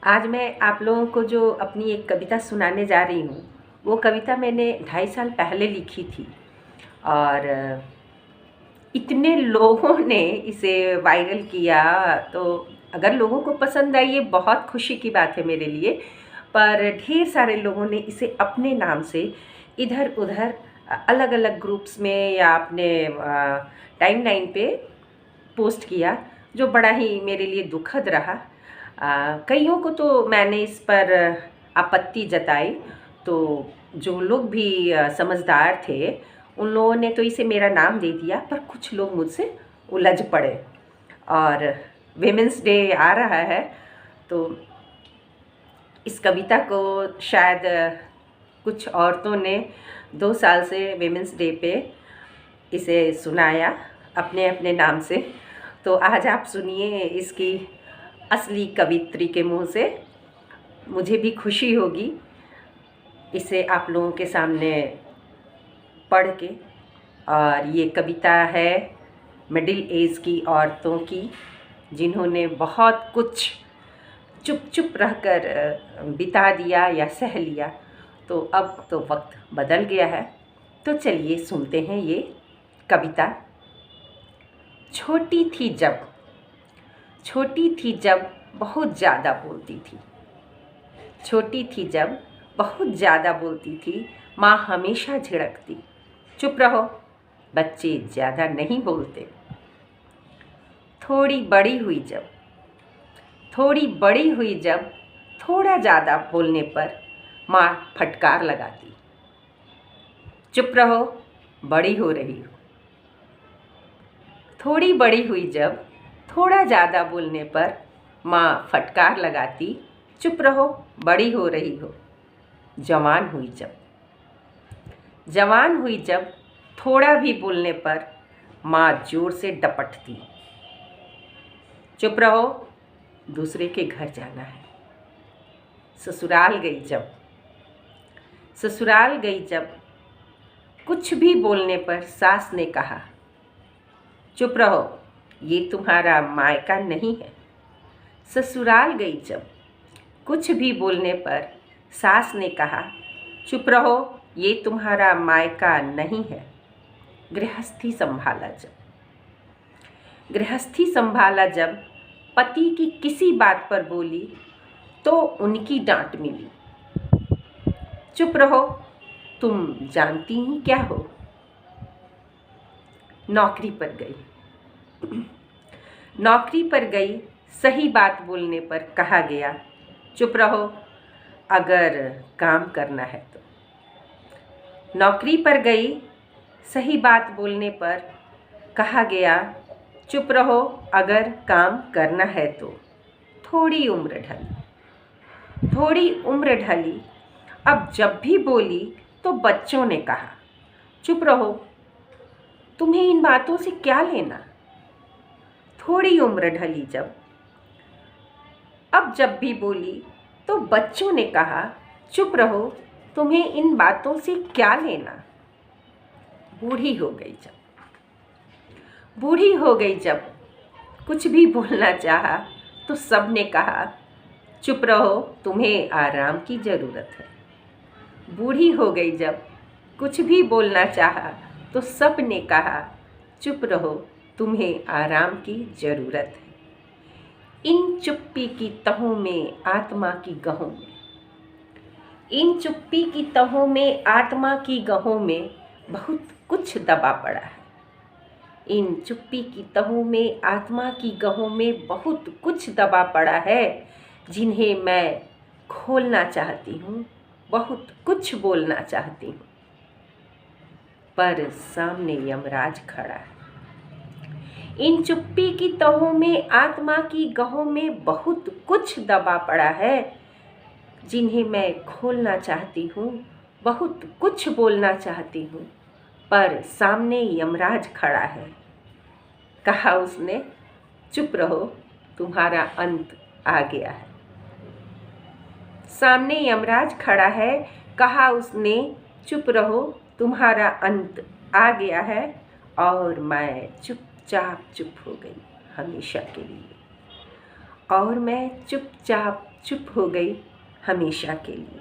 आज मैं आप लोगों को जो अपनी एक कविता सुनाने जा रही हूँ, वो कविता मैंने 2.5 साल पहले लिखी थी और इतने लोगों ने इसे वायरल किया। तो अगर लोगों को पसंद आई, ये बहुत खुशी की बात है मेरे लिए। पर ढेर सारे लोगों ने इसे अपने नाम से इधर उधर अलग अलग ग्रुप्स में या अपने टाइमलाइन पे पोस्ट किया, जो बड़ा ही मेरे लिए दुखद रहा। कईयों को तो मैंने इस पर आपत्ति जताई, तो जो लोग भी समझदार थे उन लोगों ने तो इसे मेरा नाम दे दिया, पर कुछ लोग मुझसे उलझ पड़े। और विमेंस डे आ रहा है, तो इस कविता को शायद कुछ औरतों ने 2 साल से विमेंस डे पे इसे सुनाया अपने अपने नाम से। तो आज आप सुनिए इसकी असली कवित्री के मुंह से। मुझे भी खुशी होगी इसे आप लोगों के सामने पढ़ के। और ये कविता है मिडिल एज की औरतों की, जिन्होंने बहुत कुछ चुप चुप रहकर बिता दिया या सह लिया। तो अब तो वक्त बदल गया है। तो चलिए सुनते हैं ये कविता। छोटी थी जब बहुत ज़्यादा बोलती थी। छोटी थी जब बहुत ज़्यादा बोलती थी, माँ हमेशा झिड़कती, चुप रहो, बच्चे ज़्यादा नहीं बोलते। थोड़ी बड़ी हुई जब थोड़ा ज़्यादा बोलने पर माँ फटकार लगाती, चुप रहो, बड़ी हो रही हो। थोड़ी बड़ी हुई जब थोड़ा ज़्यादा बोलने पर माँ फटकार लगाती, चुप रहो, बड़ी हो रही हो। जवान हुई जब थोड़ा भी बोलने पर माँ जोर से डपटती, चुप रहो, दूसरे के घर जाना है। ससुराल गई जब कुछ भी बोलने पर सास ने कहा, चुप रहो, ये तुम्हारा मायका नहीं है। ससुराल गई जब कुछ भी बोलने पर सास ने कहा, चुप रहो, ये तुम्हारा मायका नहीं है। गृहस्थी संभाला जब पति की किसी बात पर बोली तो उनकी डांट मिली, चुप रहो, तुम जानती ही क्या हो। नौकरी पर गई, सही बात बोलने पर कहा गया, चुप रहो, अगर काम करना है तो। नौकरी पर गई, सही बात बोलने पर कहा गया, चुप रहो, अगर काम करना है तो। थोड़ी उम्र ढली, अब जब भी बोली तो बच्चों ने कहा, चुप रहो, तुम्हें इन बातों से क्या लेना। थोड़ी उम्र ढली जब, अब जब भी बोली तो बच्चों ने कहा, चुप रहो, तुम्हें इन बातों से क्या लेना। बूढ़ी हो गई जब कुछ भी बोलना चाहा तो सब ने कहा, चुप रहो, तुम्हें आराम की ज़रूरत है। बूढ़ी हो गई जब कुछ भी बोलना चाहा तो सब ने कहा, चुप रहो, तुम्हें आराम की ज़रूरत है। इन चुप्पी की तहों में आत्मा की गहों में बहुत कुछ दबा पड़ा है। इन चुप्पी की तहों में आत्मा की गहों में बहुत कुछ दबा पड़ा है, जिन्हें मैं खोलना चाहती हूँ, बहुत कुछ बोलना चाहती हूँ, पर सामने यमराज खड़ा है। इन चुप्पी की तहों में आत्मा की गहों में बहुत कुछ दबा पड़ा है, जिन्हें मैं खोलना चाहती हूँ, बहुत कुछ बोलना चाहती हूँ, पर सामने यमराज खड़ा है। कहा उसने, चुप रहो, तुम्हारा अंत आ गया है। सामने यमराज खड़ा है, कहा उसने, चुप रहो, तुम्हारा अंत आ गया है। और मैं चुपचाप चुप हो गई हमेशा के लिए। और मैं चुपचाप चुप हो गई हमेशा के लिए।